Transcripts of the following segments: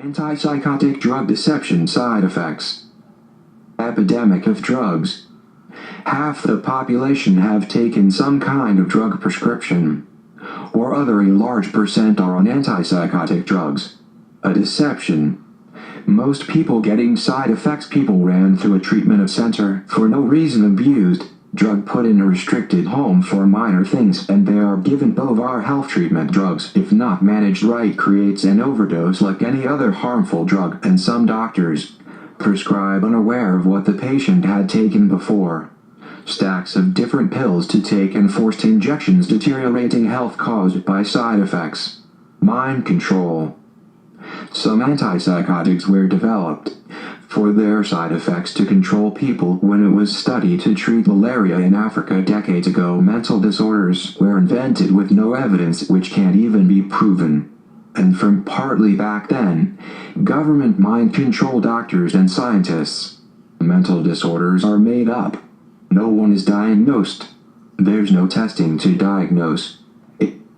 Antipsychotic drug deception side effects. Epidemic of drugs. Half the population have taken some kind of drug prescription, or other. A large percent are on antipsychotic drugs. A deception. Most people getting side effects. People ran through a treatment center for no reason, abused, drug put in a restricted home for minor things, and they are given Bovar health treatment. Drugs, if not managed right, creates an overdose like any other harmful drug, and some doctors prescribe unaware of what the patient had taken before. Stacks of different pills to take and forced injections, deteriorating health caused by side effects. Mind control. Some antipsychotics were developed for their side effects to control people. When it was studied to treat malaria in Africa decades ago, mental disorders were invented with no evidence, which can't even be proven. And from partly back then, government mind control doctors and scientists. Mental disorders are made up. No one is diagnosed. There's no testing to diagnose.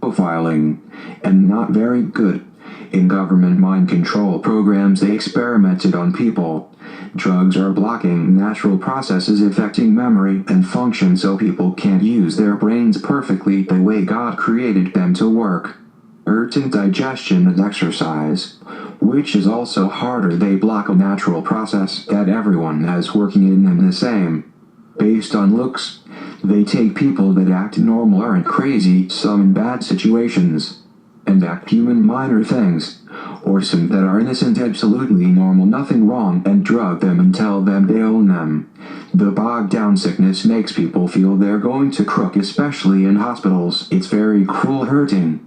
Profiling, and not very good. In government mind control programs they experimented on people. Drugs are blocking natural processes affecting memory and function, so people can't use their brains perfectly the way God created them to work. Urgent digestion and exercise, which is also harder. They block a natural process that everyone has working in them the same. Based on looks, they take people that act normal, aren't crazy, some in bad situations, and act human minor things, or some that are innocent, absolutely normal, nothing wrong, and drug them and tell them they own them. The bogged down sickness makes people feel they're going to croak, especially in hospitals. It's very cruel, hurting.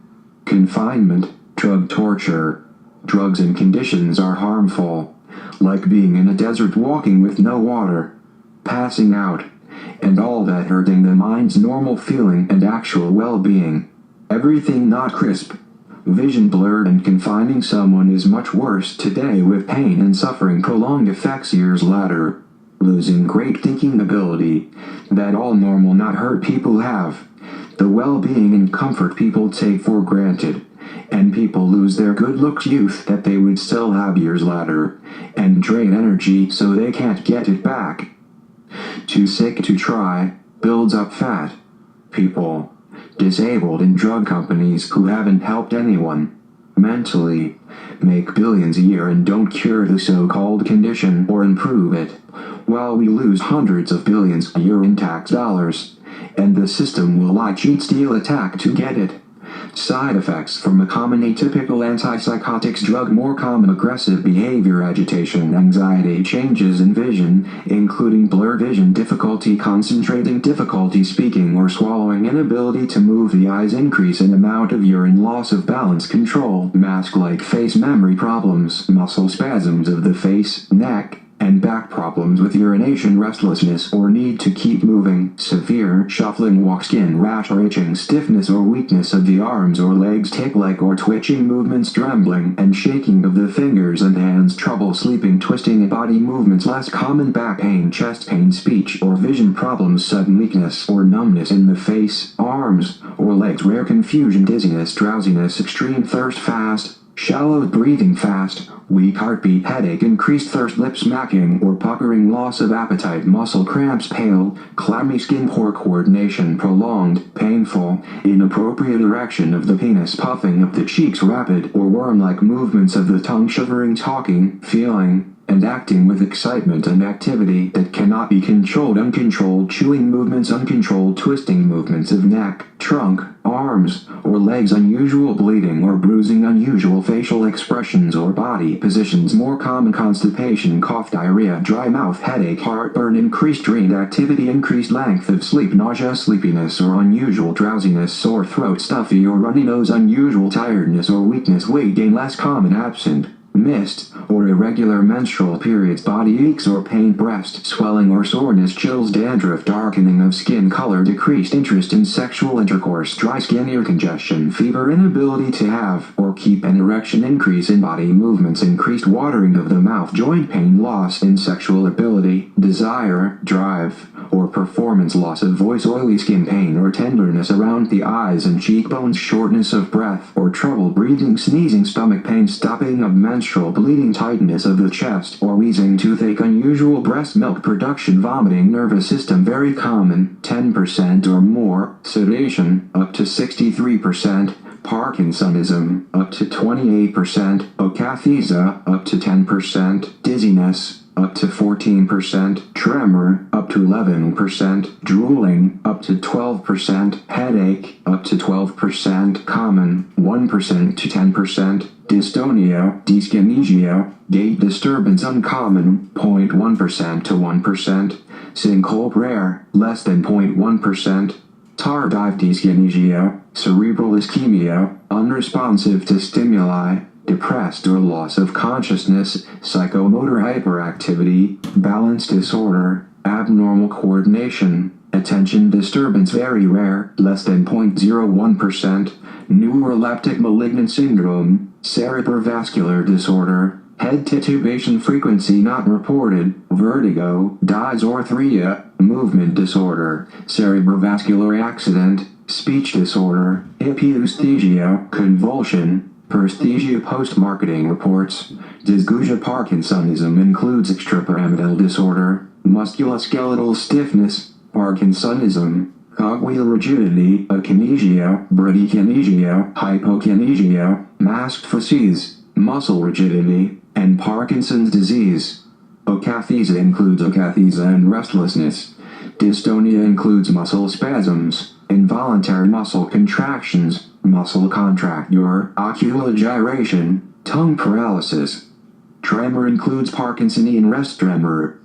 Confinement, drug torture. Drugs and conditions are harmful, like being in a desert walking with no water, passing out, and all that, hurting the mind's normal feeling and actual well-being. Everything not crisp. Vision blurred, and confining someone is much worse today, with pain and suffering prolonged effects years later. Losing great thinking ability that all normal not hurt people have. The well-being and comfort people take for granted. And people lose their good looks, youth that they would still have years later, and drain energy so they can't get it back. Too sick to try, builds up fat. People disabled in drug companies who haven't helped anyone mentally make billions a year and don't cure the so-called condition or improve it, while we lose hundreds of billions a year in tax dollars, and the system will lie, cheat, steal, attack to get it. Side effects from a common atypical antipsychotics drug. More common: aggressive behavior, agitation, anxiety, changes in vision, including blurred vision, difficulty concentrating, difficulty speaking or swallowing, inability to move the eyes, increase in amount of urine, loss of balance, control, mask-like face memory problems, muscle spasms of the face, neck, and back, problems with urination, restlessness or need to keep moving, severe shuffling walk, skin rash or itching, stiffness or weakness of the arms or legs, tape-like or twitching movements, trembling and shaking of the fingers and hands, trouble sleeping, twisting and body movements. Less common: back pain, chest pain, speech or vision problems, sudden weakness or numbness in the face, arms, or legs, rare confusion, dizziness, drowsiness, extreme thirst, fast, shallow breathing, fast, weak heartbeat, headache, increased thirst, lip smacking or puckering, loss of appetite, muscle cramps, pale, clammy skin, poor coordination, prolonged, painful, inappropriate erection of the penis, puffing of the cheeks, rapid or worm-like movements of the tongue, shivering, talking, feeling, and acting with excitement and activity that cannot be controlled, uncontrolled chewing movements, uncontrolled twisting movements of neck, trunk, arms, or legs, unusual bleeding or bruising, unusual facial expressions or body positions. More common: constipation, cough, diarrhea, dry mouth, headache, heartburn, increased dream activity, increased length of sleep, nausea, sleepiness or unusual drowsiness, sore throat, stuffy or runny nose, unusual tiredness or weakness, weight gain. Less common: absent, missed, or irregular menstrual periods, body aches or pain, breast swelling or soreness, chills, dandruff, darkening of skin color, decreased interest in sexual intercourse, dry skin, ear congestion, fever, inability to have or keep an erection, increase in body movements, increased watering of the mouth, joint pain, loss in sexual ability, desire, drive, or performance, loss of voice, oily skin, pain or tenderness around the eyes and cheekbones, shortness of breath or trouble breathing, sneezing, stomach pain, stopping of menstrual bleeding, tightness of the chest or wheezing, toothache, unusual breast milk production, vomiting, nervous system very common, 10% or more, sedation, up to 63%, Parkinsonism, up to 28%, akathisia, up to 10%, dizziness, up to 14%, tremor, up to 11%, drooling, up to 12%, headache, up to 12%, common, 1% to 10%, dystonia, dyskinesia, gait disturbance, uncommon, 0.1% to 1%, syncope, rare, less than 0.1%, tardive dyskinesia, cerebral ischemia, unresponsive to stimuli, depressed or loss of consciousness, psychomotor hyperactivity, balance disorder, abnormal coordination, attention disturbance, very rare, less than 0.01%, neuroleptic malignant syndrome, cerebrovascular disorder, head titubation, frequency not reported, vertigo, dysarthria, movement disorder, cerebrovascular accident, speech disorder, epiesthesia, convulsion, paresthesia. Post-marketing reports. Dysgeusia. Parkinsonism includes extrapyramidal disorder, musculoskeletal stiffness, Parkinsonism, cogwheel rigidity, akinesia, bradykinesia, hypokinesia, masked facies, muscle rigidity, and Parkinson's disease. Akathisia includes akathisia and restlessness. Dystonia includes muscle spasms, involuntary muscle contractions, muscle contracture, ocular gyration, tongue paralysis. Tremor includes Parkinsonian rest tremor.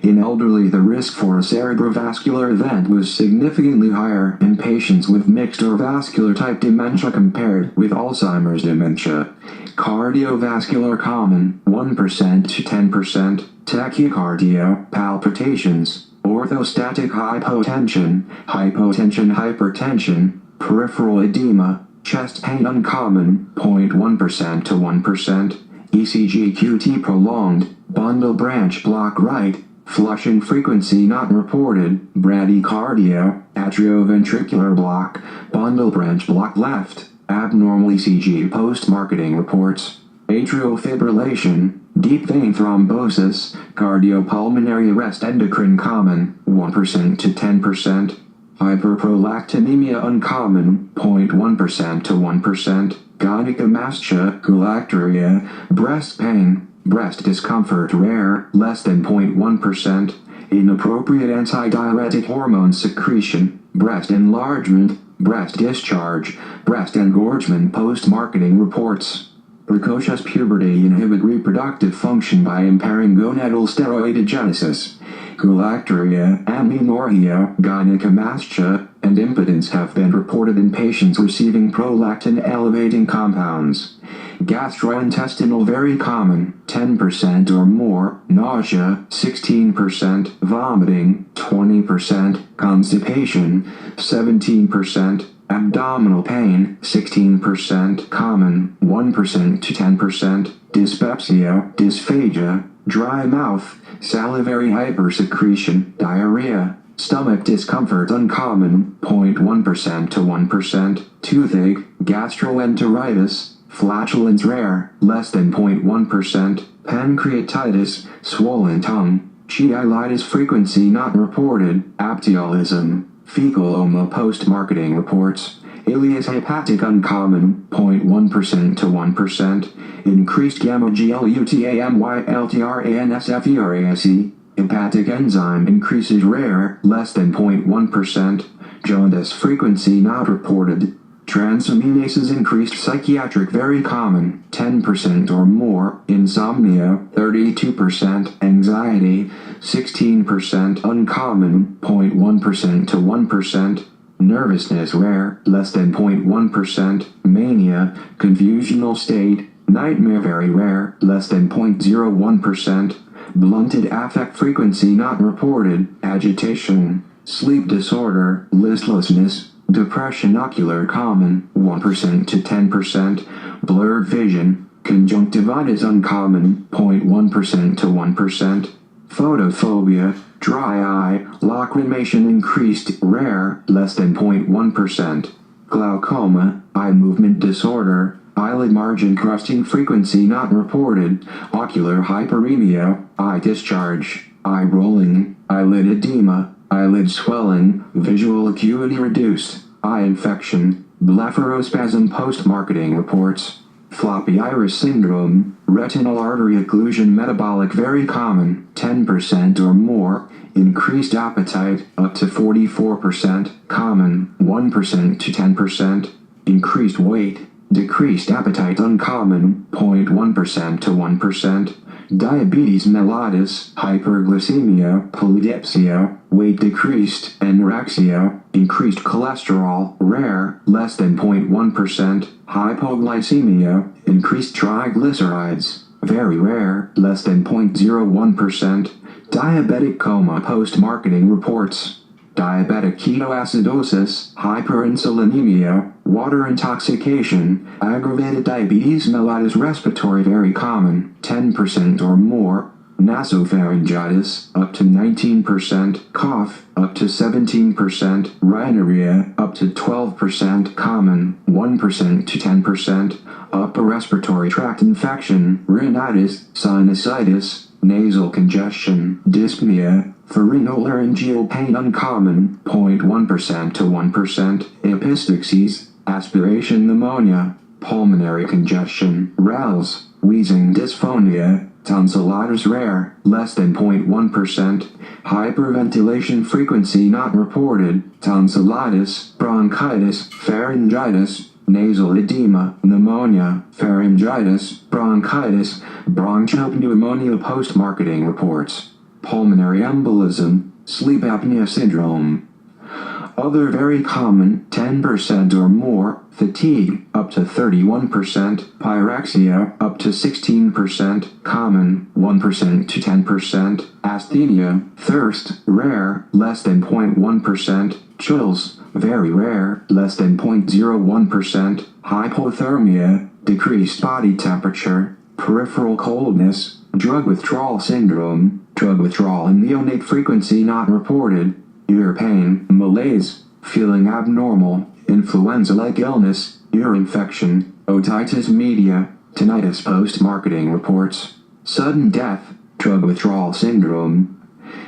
In elderly, the risk for a cerebrovascular event was significantly higher in patients with mixed or vascular type dementia compared with Alzheimer's dementia. Cardiovascular common, 1% to 10%, tachycardia, palpitations, orthostatic hypotension, hypertension, peripheral edema, chest pain, uncommon, 0.1% to 1%, ECG QT prolonged, bundle branch block right, flushing, frequency not reported, bradycardia, atrioventricular block, bundle branch block left, abnormal ECG. Post-marketing reports. Atrial fibrillation, deep vein thrombosis, cardiopulmonary arrest, endocrine common, 1% to 10%, hyperprolactinemia uncommon, 0.1% to 1%, gynecomastia, galactorrhea, breast pain, breast discomfort rare, less than 0.1%, inappropriate antidiuretic hormone secretion, breast enlargement, breast discharge, breast engorgement. Post-marketing reports. Precocious puberty inhibit reproductive function by impairing gonadal steroidogenesis. Galactorrhea, amenorrhea, gynecomastia, and impotence have been reported in patients receiving prolactin-elevating compounds. Gastrointestinal very common, 10% or more, nausea, 16%, vomiting, 20%, constipation, 17%, abdominal pain, 16% common, 1% to 10%, dyspepsia, dysphagia, dry mouth, salivary hypersecretion, diarrhea, stomach discomfort uncommon, 0.1% to 1%, toothache, gastroenteritis, flatulence rare, less than 0.1%, pancreatitis, swollen tongue, cheilitis, frequency not reported, aptialism, fecal oma. Post-marketing reports. Ileus hepatic uncommon, 0.1% to 1%, increased gamma glutaMYLTRANSFERASE, hepatic enzyme increases rare, less than 0.1%, jaundice, frequency not reported, transaminases increased, psychiatric very common, 10% or more, insomnia, 32%, anxiety, 16%, uncommon, 0.1% to 1%, nervousness rare, less than 0.1%, mania, confusional state, Nightmare very rare, less than 0.01%. Blunted affect frequency not reported. Agitation, sleep disorder, listlessness, depression ocular common, 1% to 10%. Blurred vision, conjunctivitis uncommon, 0.1% to 1%. Photophobia, dry eye, lacrimation increased, rare, less than 0.1%. Glaucoma, eye movement disorder, eyelid margin crusting frequency not reported. Ocular hyperemia, eye discharge, eye rolling, eyelid edema, eyelid swelling, visual acuity reduced, eye infection, blepharospasm post-marketing reports. Floppy iris syndrome, retinal artery occlusion metabolic very common, 10% or more. Increased appetite, up to 44%, common, 1% to 10%. Increased weight, decreased appetite uncommon, 0.1% to 1%. Diabetes mellitus, hyperglycemia, polydipsia, weight decreased, anorexia, increased cholesterol, rare, less than 0.1%. Hypoglycemia, increased triglycerides, very rare, less than 0.01%. Diabetic coma post-marketing reports. Diabetic ketoacidosis, hyperinsulinemia, water intoxication, aggravated diabetes mellitus respiratory very common, 10% or more. Nasopharyngitis, up to 19%, cough, up to 17%, rhinorrhea, up to 12%, common, 1% to 10%, upper respiratory tract infection, rhinitis, sinusitis, nasal congestion, dyspnea, pharyngolaryngeal pain uncommon, 0.1% to 1%, epistaxis, aspiration pneumonia, pulmonary congestion, RALS, wheezing dysphonia, tonsillitis rare, less than 0.1%, hyperventilation frequency not reported, tonsillitis, bronchitis, pharyngitis, nasal edema, pneumonia, pharyngitis, bronchitis, bronchopneumonia post-marketing reports, pulmonary embolism, sleep apnea syndrome. Other very common, 10% or more, fatigue, up to 31%, pyrexia, up to 16%, common, 1% to 10%, asthenia, thirst, rare, less than 0.1%, chills, very rare, less than 0.01%, hypothermia, decreased body temperature, peripheral coldness, drug withdrawal syndrome, drug withdrawal and neonate frequency not reported, ear pain, malaise, feeling abnormal, influenza-like illness, ear infection, otitis media, tinnitus post-marketing reports, sudden death, drug withdrawal syndrome,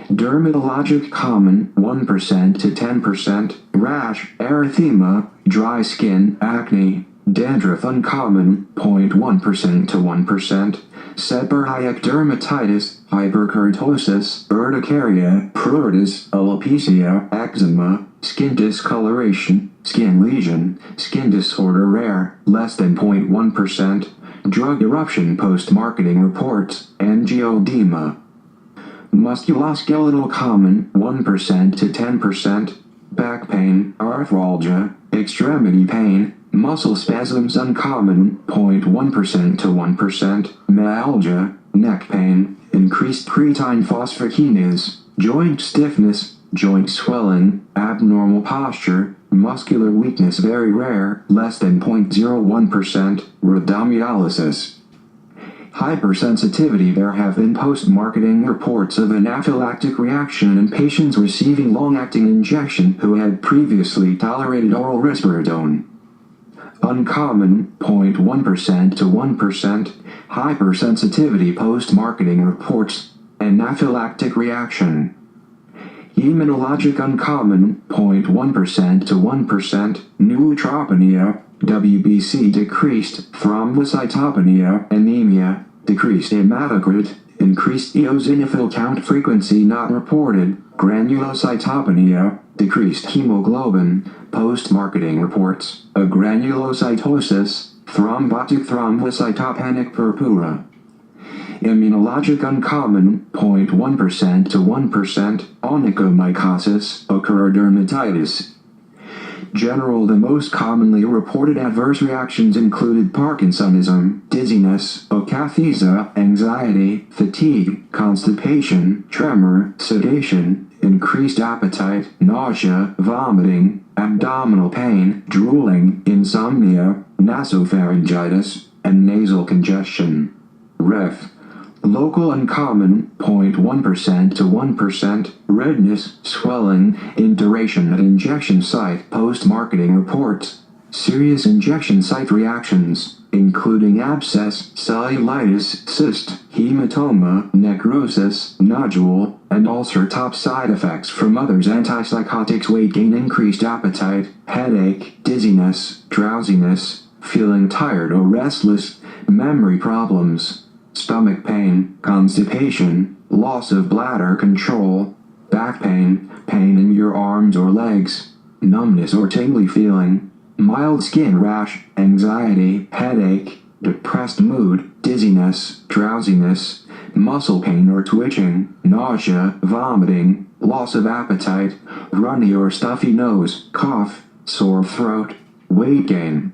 dermatologic common, 1% to 10%, rash, erythema, dry skin, acne, dandruff uncommon, 0.1% to 1%, seborrheic dermatitis, hyperkeratosis, urticaria, pruritus, alopecia, eczema, skin discoloration, skin lesion, skin disorder rare, less than 0.1%, drug eruption post-marketing reports, angioedema. Musculoskeletal common, 1% to 10%, back pain, arthralgia, extremity pain, muscle spasms uncommon, 0.1% to 1%, myalgia, neck pain, increased creatine phosphokinase, joint stiffness, joint swelling, abnormal posture, muscular weakness very rare, less than 0.01%, rhabdomyolysis. Hypersensitivity. There have been post-marketing reports of anaphylactic reaction in patients receiving long-acting injection who had previously tolerated oral risperidone. Uncommon, 0.1% to 1%, hypersensitivity post-marketing reports, anaphylactic reaction. Immunologic uncommon, 0.1% to 1%, neutropenia, WBC decreased, thrombocytopenia, anemia, decreased hematocrit, increased eosinophil count frequency not reported, granulocytopenia, decreased hemoglobin, post-marketing reports, agranulocytosis, thrombotic thrombocytopenic purpura. Immunologic uncommon, 0.1% to 1%, onychomycosis, ocular dermatitis. general, the most commonly reported adverse reactions included Parkinsonism, dizziness, akathisia, anxiety, fatigue, constipation, tremor, sedation, increased appetite, nausea, vomiting, abdominal pain, drooling, insomnia, nasopharyngitis, and nasal congestion. Ref. Local uncommon, 0.1% to 1%, redness, swelling, induration at injection site, post-marketing reports. Serious injection site reactions, including abscess, cellulitis, cyst, hematoma, necrosis, nodule, and ulcer. Top side effects from others: antipsychotics, weight gain, increased appetite, headache, dizziness, drowsiness, feeling tired or restless, memory problems, stomach pain, constipation, loss of bladder control, back pain, pain in your arms or legs, numbness or tingly feeling, mild skin rash, anxiety, headache, depressed mood, dizziness, drowsiness, muscle pain or twitching, nausea, vomiting, loss of appetite, runny or stuffy nose, cough, sore throat, weight gain.